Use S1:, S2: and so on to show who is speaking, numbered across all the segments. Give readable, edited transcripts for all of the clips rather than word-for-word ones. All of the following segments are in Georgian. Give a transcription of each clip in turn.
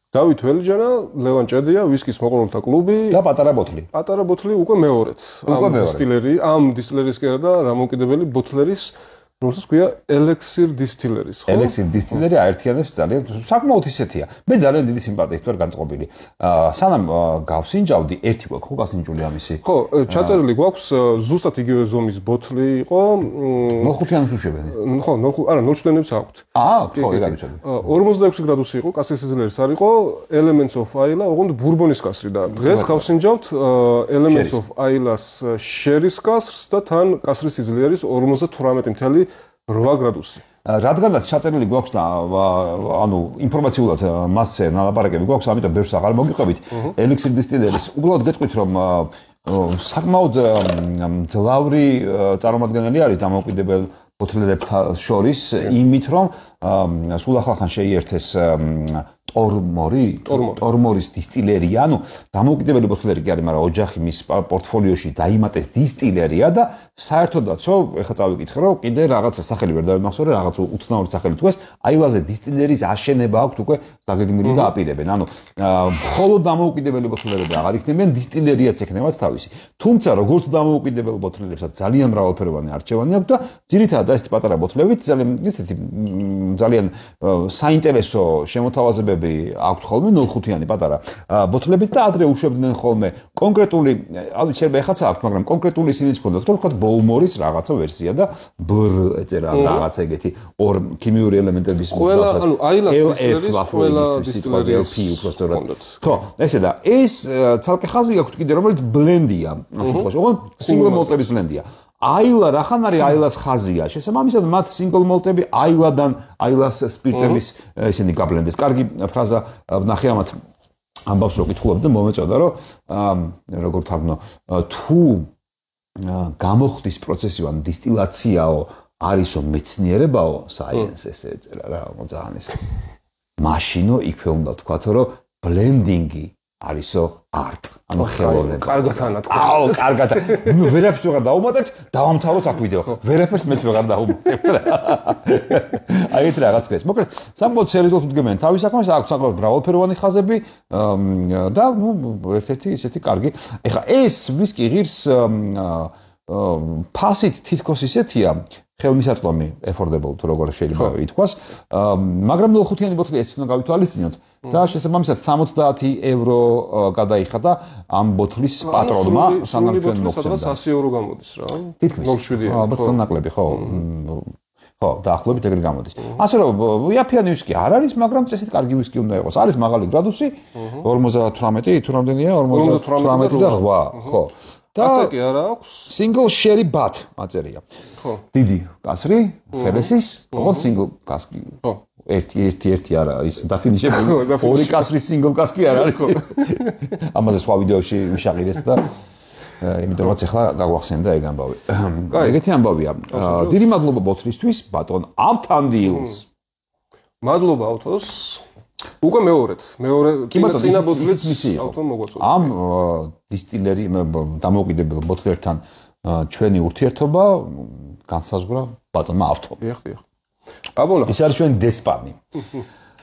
S1: დავით ველიჯანა, ლევან ჭედია, ვისკის მოყვარულთა კლუბი
S2: და პატარა ბოთლი.
S1: პატარა ბოთლი უკვე მეორედ. ამ დისტილერის კი არა და დამოუკიდებელი ბოთლერის რომელსაც ქვია Elixir Distilleries, ხო?
S2: Elixir Distillery აერთიანებს ძალიან საკმაოდ ისეთია. მე ძალიან დიდი სიმპათიით ვარ განწყობილი. სანამ გავსინჯავდი, ერთი გვაქვს ხო გასინჯული ამისი?
S1: ხო, ჩაწერილი გვაქვს ზუსტად იგივე ზომის ბოთლი იყო.
S2: 0.5-იანს უშვებენ.
S1: ხო, 0.5-იანს აქვთ.
S2: ხო, ეგ გამიცოდი.
S1: 46 გრადუსი იყო, კასრის სიძლიერის არ იყო, Elements of Islay, ოღონდ ბურბონის კასრი და დღეს გავსინჯავთ Elements of Islay-ს შერის კასრს და თან კასრის სიძლიერის 58.8 გრადუსი.
S2: რადგანაც ჩაწერილი გვაქვს და ანუ ინფორმაციულად მასზე ნალაპარაკები გვაქვს, ამიტომ ბევრს აღარ მოგიყვებით. Elixir Distillery-ს უბრალოდ გეტყვით, რომ საკმაოდ ძლავრი წარმომადგენელი არის დამოუკიდებელ ბოთლერებთან შორის, იმით რომ სულ ახალხან შეიერთეს ტორმორის დისტილერია, ანუ დამოუკიდებელი ბოთლერი კი არის, მაგრამ ოჯახი მის პორტფოლიოში დაიმატეს დისტილერია და საერთოდაცო, ეხლა წავიკითხე, რომ კიდე რაღაცა სახელი ვერ დავიმახსოვრე, რაღაც უცნაური სახელი თქვეს, აილაზე დისტილერიის აშენება აქვს უკვე დაგეგმილი და აპირებენ. ანუ მხოლოდ დამოუკიდებელი ბოთლერები აღარ იქნებიან, დისტილერიაც ექნებათ თავისი. თუმცა როგორც დამოუკიდებელ ბოთლერებსაც ძალიან მრავალფეროვანი არჩევანი აქვს და ძირითადად ეს პატარა ბოთლებით ძალიან საინტერესო შემოთავაზებები აქვთ ხოლმე 0.5-იანი პატარა ბოთლებით და ადრე უშვებდნენ ხოლმე კონკრეტული, ანუ შეიძლება ეხაც აქვს, მაგრამ კონკრეტული ისინიც ჰქონდათ, რომ ვთქვათ ბოუმორის რაღაცა ვერსია და ბრ ეწერა რაღაცა ეგეთი ორ ქიმიური ელემენტების
S1: ყველა, ანუ აილას დისტილერის ყველა დისტილერის
S2: ხო, ესე და ეს ცალკე ხაზი აქვს კიდე, რომელიც ბლენდია, ოღონდ single malt-ების ბლენდია. აილა რახან არის აილას ხაზია. შესაბამისად მათ single malt-ები აილადან აილას სპირტების ისინი გაბლენდეს. კარგი ფრაზა ვნახე ამათ ამბავს რო კითხულობ და მომეწოდა რომ როგორ თარგმნო თუ გამოხდის პროცესი ან დისტილაციაო არისო მეცნიერებაო science ესე ეწერა რა ძალიან ისე. მაშინო იქვე უნდა ვთქვათ რომ ბლენდინგი არისო art. ანუ ხელოვნება.
S1: კარგად ანათქვა.
S2: აუ, კარგად. ვერაფერს ვეღარ დავუმატებთ, დავამთავროთ აქ ვიდეო. ვერაფერს მეც ვეღარ დავუმატებთ რა. აი ეს რაღაც ქვეს. მოკლედ, საკმაოდ სერიოზულად უდგებენ თავის საქმეს, აქვს საკმაოდ მრავალფეროვანი ხაზები და ნუ ერთ-ერთი ისეთი კარგი. ეხლა ეს ვისკი ღირს ფასით თითქოს ისეთია, ხელმისაწვდომი affordable თუ როგორ შეიძლება ითქვას, მაგრამ 0.5-იანი ბოთლი ეს უნდა გავითვალისწინოთ და შესაბამისად 60 евро გადაიხადა ამ ბოთლის პატრონმა, სანამ ჩვენ მოგცემდა.
S1: 100 евро გამოდის რა.
S2: თითქმის.
S1: 0.7-იანი.
S2: ალბათ ნაკლები, ხო. ხო, დაახლოებით ეგრე გამოდის. ასე რომ იაფიანი ვისკი არ არის, მაგრამ წესით კარგი ვისკი უნდა იყოს. არის მაღალი გრადუსი, 58 თუ რამდენია? 58 და 8, ხო.
S1: ასე კი არა აქვს.
S2: Single sherry bat აწერია.
S1: ხო.
S2: დიდი კასრი, ხელესის, ოღონდ single კასკი. ხო. ერთი არა, ის დაფინიშებული. ორი კასრის single კასკი არ არის. ამაზე სხვა ვიდეოში ვიშაყირეთ და იმიტომაც ახლა გაგვახსენდა ეგ ამბავი. ეგეთი ამბავია. დიდი მადლობა ბოთლისთვის, ბატონ ავთანდილს.
S1: მადლობა ავთოს. უკვე მეორე წინა ბოთლიც ავთომ მოგვაწოდა.
S2: ამ დისტილერი დამოუკიდებელ ბოთლერთან ჩვენი ურთიერთობა განსაზღვრა ბატონმა ავთომ.
S1: დიახ. აბოლა.
S2: ეს არის ჩვენი დესპანი.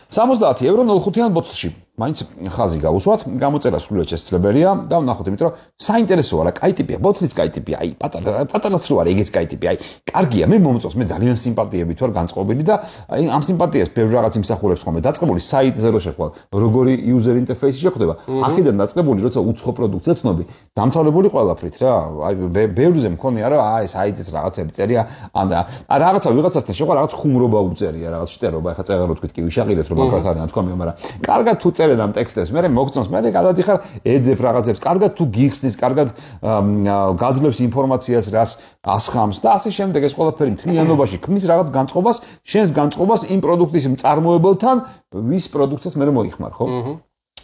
S2: 60 евро 0.5-იან ბოთლში. მაინც ხაზი გავუსვათ, გამოწერა სრულიად შესაძლებელია და ვნახოთ, იმიტომ რომ საინტერესოა რა, კაი ტიპია, ბოთლიც კაი ტიპია, აი პატარაც რო არის, ეგეც კაი ტიპია, აი კარგია, მე მომწონს, მე ძალიან სიმპათიებით ვარ განწყობილი და აი ამ სიმპათიას ბევრ რაღაც იმსახურებს ხოლმე, დაწყებული საიტზე რო შეხვდა, როგორი user interface-ი შეხვდება, აქედან დაწყებული, როცა უცხო პროდუქტს ეცნობი, დამთავრებული ყველაფრით რა, აი ბევრზე მქონია რა, აი საიტზეც რაღაცები წერია, ან რაღაცა ვიღაცასთან შეყვა, რაღაც ხუმრობა უწერია, რაღაც შტერობა, ეხლა წეღარო თქვით კი ვიშაყირეთ რომ მაგათ არის თქვა, მაგრამ კარგად თუ წერენ ამ ტექსტებს, მე მოგწონს, მე გადადიხარ, ეძებ რაღაცებს, კარგად თუ გიხსნის, კარგად გაძლევს ინფორმაციას, რას ასხამს და ასე შემდეგ ეს ყველაფერი მთლიანობაში ქმნის რაღაც განწყობას, შენს განწყობას იმ პროდუქტის მწარმოებელთან, ვის პროდუქტსაც მე მოიხმარ, ხო?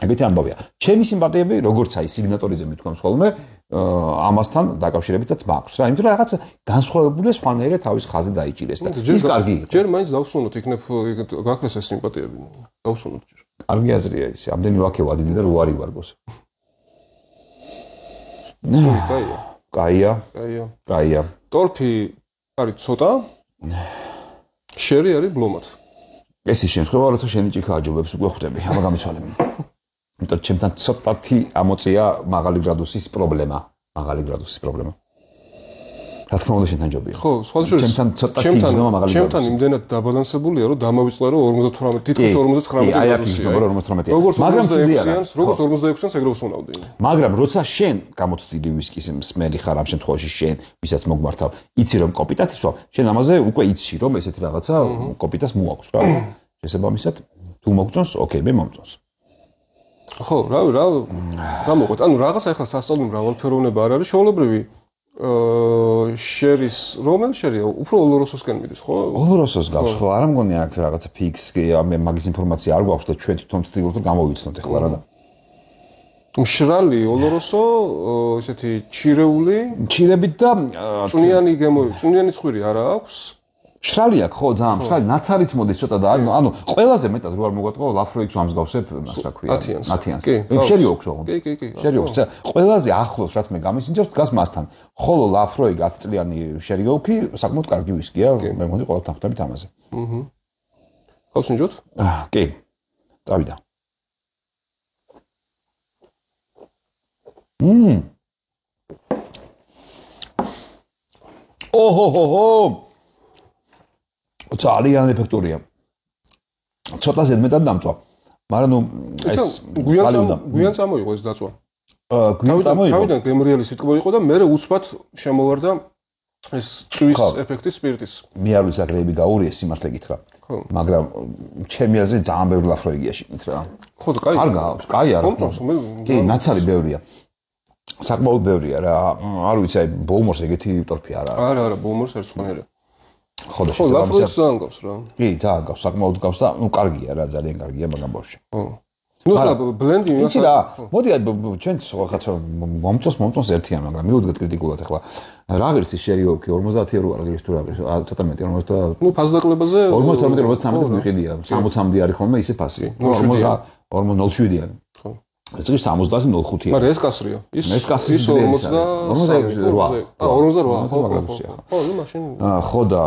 S2: ეგეთი ამბავია. ჩემი სიმპათიები, როგორც აი სიგნატორიზმი თქვა ხოლმე, ამასთან დაკავშირებითაც მაქვს რა, იმიტომ რომ რაღაც განსხვავებული სხვანაირად თავის ხაზი დაიჭირეს და ის კარგი იყო.
S1: ჯერ მაინც დავსვუნოთ, იქნებ გაქნეს ეს სიმპათიები. დავსვუნოთ ჯერ.
S2: კარგი აზრია ის. ამდენი ვაქევა დიდი და რუარი ვარგოს. კაია.
S1: ტორფი არის ცოტა. შერი არის ბლომად.
S2: ეს ის შემთხვევა, როცა შენი ჭიქა აჯობებს უკვე ხვდები, აბა გამიცვალე. იმიტომ რომ ჩემთან ცოტათი ამოწია მაღალი გრადუსის პრობლემა. რა თქმა უნდა შენთან ჯობია.
S1: ხო, სხვადასხვა
S2: ჩემთან ცოტათი იგზნობა მაღალი გრადუსი.
S1: ჩემთან იმდენად დაბალანსებულია, რომ დამოვიწყდა რომ 58, თითქოს 59 გრადუსია. მაგრამ 58-იანს, როგორც 46-იანს ეგრე ვსუნავდი.
S2: მაგრამ როცა შენ გამოცდილი ვისკის მსმელი ხარ ამ შემთხვევაში შენ, ვისაც მოგმართავ, იცი რომ კოპიტად ისვა, შენ ამაზე უკვე იცი რომ ესეთი რაღაცა კოპიტას მოაქვს რა. შესაბამისად, თუ მოგწონს, ოკეი, მე მომწონს.
S1: ხო, რა მოყვეთ. ანუ რაღაც ახლა სასწავლო მრავალფეროვნება არ არის, შეულებრივი შერის რომელ შერია? უფრო ოლოროსოსკენ მიდის, ხო?
S2: ოლოროსოს გავს, ხო, არ მგონია აქ რაღაცა ფიქს, მაგის ინფორმაცია არ გვაქვს და ჩვენ თვითონ ვცდილობთ რომ გამოვიცნოთ ახლა რა და.
S1: მშრალი ოლოროსო, ესეთი
S2: ჩირებით და
S1: წუნიანი ცხვირი არა აქვს?
S2: მშრალი აქვს, ხო, ძალიან მშრალი, ნაცარიც მოდის ცოტა და ანუ ყველაზე მეტად რო არ მოგატყო ლაფროიქს ამსგავსებ, რა ქვია, ათიანს. შერი აქვს ოღონდ.
S1: კი.
S2: შერი აქვს. ყველაზე ახლოს რაც მე გამისინჯავს დგას მასთან. ხოლო ლაფროიქ 10 წლიანი შერიოქი საკმაოდ კარგი ვისკია, მე მგონი ყოველთან ხვდებით ამაზე.
S1: გავსინჯოთ?
S2: კი. წავიდა. ოჰოჰოჰო. ძალიან ეფექტურია. ცოტა ზედმეტად დამწვა. მაგრამ ნუ ეს
S1: გვიან წამოიღო ეს დაწვა. თავიდან გემრიელი სიტყვა იყო და მე უსვათ შემოვარდა ეს წვის ეფექტი სპირტის.
S2: მე არ ვიცი აკრეები გაურიე სიმართლე გითხრა. მაგრამ ჩემი აზრით ძალიან ბევრი ლაფროიგია შეგით რა.
S1: ხო, კაი.
S2: არ გაქვს, კაი არა. კი, ნაცარი ბევრია. საკმაოდ ბევრია რა. არ ვიცი, აი ბოუმორს ეგეთი ტორფი არა.
S1: არა, ბოუმორს არ ცხოველია.
S2: ხო,
S1: ლაფროიგს ძალიან გავს რა.
S2: კი, ძალიან გავს, საკმაოდ გავს და ნუ კარგია რა, ძალიან კარგია მაგამ ბავშვი.
S1: ნუ ხა ბლენდი
S2: იმას. იცი რა, მოდი ჩვენც ხაცა მომწონს ერთიან, მაგრამ მივუდგეთ კრიტიკულად ახლა. რა ღირს ის შერიოქი 50 რო არ ღირს თუ რა ღირს, ცოტა მეტი 50.
S1: ნუ ფასდაკლებაზე
S2: 52-53 მიყიდია, 60-მდე არის ხოლმე ისე ფასი. 40-07-იანი. ხო. ეს ის 70-05-ია.
S1: მაგრამ ეს კასრია.
S2: ეს კასრი
S1: 48. 48. ხო, ნუ მაშინ.
S2: ხო და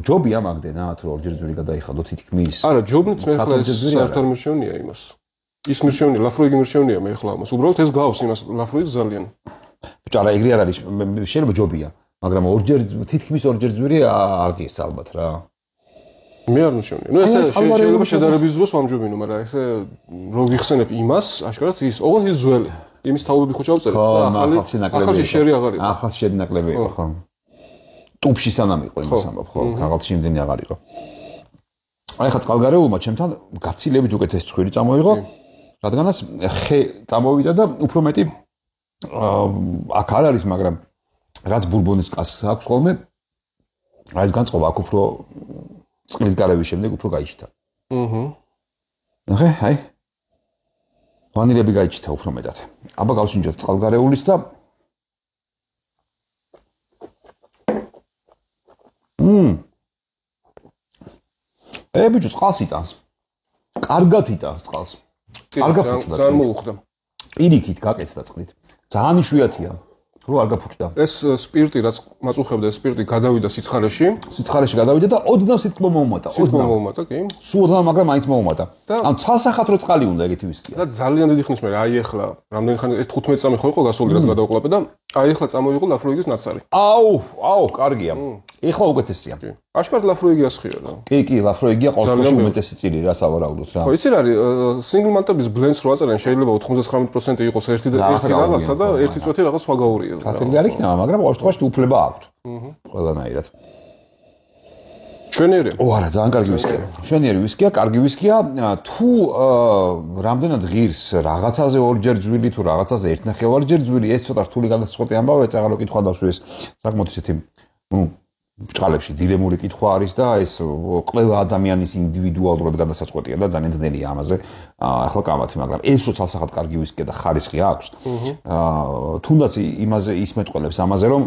S2: ჯობია მაგდენათ რომ ორჯერ ძვირი გადაიხადო თითქმის.
S1: არა, ჯობნიც მე ხლა ეს საერთოდ მირჩევნია იმას. ის მირჩევნია, ლაფროიგი მირჩევნია მე ხლა ამას. უბრალოდ ეს გავს იმას ლაფროიგს ძალიან. ბიჭო, არა, ეგრე არ არის. შეიძლება ჯობია, მაგრამ თითქმის ორჯერ ძვირი არ გიხს ალბათ რა. მე არ მიშოვნია. ნუ ესე შეიძლება შედარების დროს ვამჯობინო, მაგრამ ესე რო გიხსენებ იმას, აშკარად ის, ოღონდ ის ძველი. იმის თაობები ხო ჩავწერე და ახალში შერი აღარ იყო.
S2: ახალში შერი ნაკლები იყო, ხო. ტუბში სანამ იყო იმას ამბობ, ხო, ახალში იმდენი აღარ იყო. აი ხა წყალგარეულმა ჩემთან გაცილებით უკეთეს ცხვირი წამოიღო, რადგანაც ხე წამოვიდა და უფრო მეტი აქ არ არის, მაგრამ რაც ბურბონის კასრს აქვს ხოლმე, აი ეს განწყობა აქ უფრო წყლის გარევის შემდეგ უფრო გაიჩიტა. ნახე, აი. ვანილები გაიჩიტა უფრო მეტად. აბა გავსინჯოთ წყალგარეულის და ბიჭო, წყალს იტანს. კარგად იტანს წყალს. კარგად ფუჭდა.
S1: ძალიან მოუხდა.
S2: პირიქით გაკეთდა წყლით. ძალიან იშვიათია. რო არ გაფუჭდა.
S1: ეს სპირტი რაც მაწუხებდა, ეს სპირტი გადავიდა სიცხარეში.
S2: სიცხარეში გადავიდა და ოდნავ სიტყვა მოუმატა.
S1: მოუმატა, კი.
S2: სულ ოდნავ, მაგრამ მაინც მოუმატა. ანუ ცალსახად რო წყალი უნდა ეგეთი ვისკია.
S1: და ძალიან დიდი ხნის მერე, აი ახლა, რამდენი ხანი 15 წამი ხო იყო გასული რაც გადავყლაპე და აი ახლა წამოიღო ლაფროიგის ნაცარი.
S2: აუ, კარგია. ეხლა უკეთესია.
S1: აშკარად ლაფროიგი ასხია რა.
S2: კი, ლაფროიგია ყოველთვის უმეტესი წილი რა სავარაუდოდ რა.
S1: ხო, იცი რა არის, single malt-ების blends რო აწერენ, შეიძლება 99% იყოს ერთი რაღაცა და ერთი წვეთი რაღაც სხვა გაურია.
S2: კატეგორია არ იქნება, მაგრამ ყოველ შემთხვევაში უფლება აქვთ. ყველანაირად.
S1: შვენიერი.
S2: არა, ძალიან კარგი ვისკია. შვენიერი ვისკია, კარგი ვისკია. თუ რამდენად ღირს რაღაცაზე ორჯერ ძვილი თუ რაღაცაზე ერთნახევარჯერ ძვილი, ეს ცოტა რთული გადაწყვეტი ამბავია, წაღარო კითხვა დავშვი ეს საკმაოდ ისეთი, ბრჭყალებში დილემური კითხვა არის და ეს ყველა ადამიანის ინდივიდუალურად გადასაწყვეტია და ძალიან ძნელია ამაზე. ახლა კამათი, მაგრამ ეს რო ცალსახად კარგი ვისკია და ხარისხი აქვს. თუნდაც იმაზე ის მეტყველებს ამაზე, რომ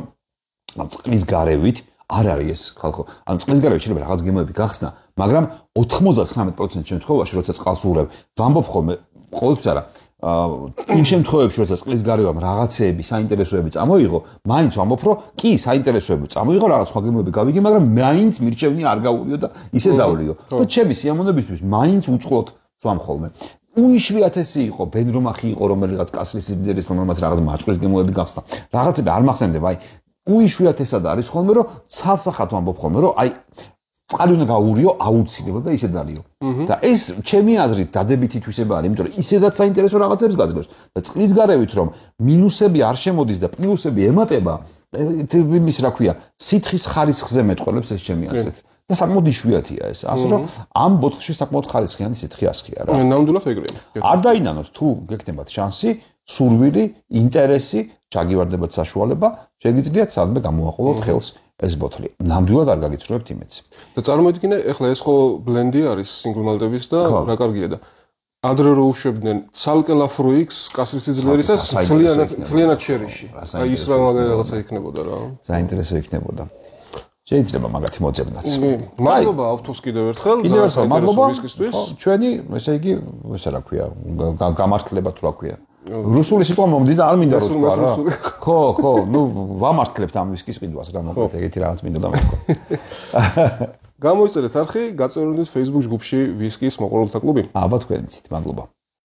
S2: წყლის გარევით არ არის ეს ხალხო. ანუ წყლის გარევით შეიძლება რაღაც გემოები გახსნა, მაგრამ 99% შემთხვევაში, როცა წყალს ურევ, ვამბობ ხოლმე, ყოველთვის არა. იმ შემთხვევებში, როცა წყლის გარევამ რაღაცეები, საინტერესოები წამოიღო, მაინც ვამბობ, რომ კი, საინტერესოები წამოიღო, რაღაც სხვა გემოები გავიგე, მაგრამ მაინც მირჩევნი არ გავურიო და ისე დავლიო. და ჩემი სიამოვნებისთვის მაინც უწყლოდ სვამ ხოლმე. უიშვიათესი იყო, ბენრომახი იყო, რომელიღაც კასრის სიძერის, რომელმაც რაღაც მარწყვის გემოები გახსნა. რაღაცები არ მახსენდება, აი უიშვიათესად არის ხოლმე, რომ ცალსახად ვამბობ ხოლმე, რომ აი წყალი უნდა გაურიო აუცილებლად და ისე დალიო. და ეს ჩემი აზრით დადებითი თვისება არის, იმიტომ რომ ისედაც საინტერესო რაღაცებს გაძლევს და წყლის გარევით რომ მინუსები არ შემოდის და პლუსები ემატება, იმის რა ქვია, სითხის ხარისხზე მეტყველებს ეს ჩემი აზრით. და საკმაოდ იშვიათია ეს. ასე რომ ამ ბოთლში საკმაოდ ხარისხიანი სითხე ასხია რა.
S1: ნამდვილად ეგრეა.
S2: არ დაინანოთ თუ გეკნებათ შანსი, სურვილი, ინტერესი, ჩაგივარდებათ საშუალება, შეგიძლიათ სადმე გამოაყოლოთ ხელს ეს ბოთლი. ნამდვილად არ გაგიცნობთ იმედს.
S1: და წარმოიდგინე, ეხლა ეს ხო ბლენდი არის single malt-ების და რა კარგია და ადრე რო უშვებდნენ ცალკე ლაფროიქს კასრის სიძლიერისას ძალიან ჩერიში. აი ის რაღაცა იქნებოდა რა.
S2: საინტერესო იქნებოდა. შეიძლება მაგათი მოძებნაც.
S1: მადლობა ავთოს კიდევ ერთხელ.
S2: კიდევ ერთხელ მადლობა ვისკისთვის. ჩვენი, ესე იგი, ესე რა ქვია, გამართლება თუ რა ქვია. რუსული სიტყვა მომდის და არ მინდა რომ თქვა რა. ხო, ნუ ვამართლებთ ამ ვისკის ყიდვას რა მოკლედ ეგეთი რაღაც მინდა და მეთქვა.
S1: გამოიწერეთ არხი, გაწევრდით Facebook ჯგუფში ვისკის მოყვარულთა კლუბი.
S2: აბა თქვენიცით, მადლობა.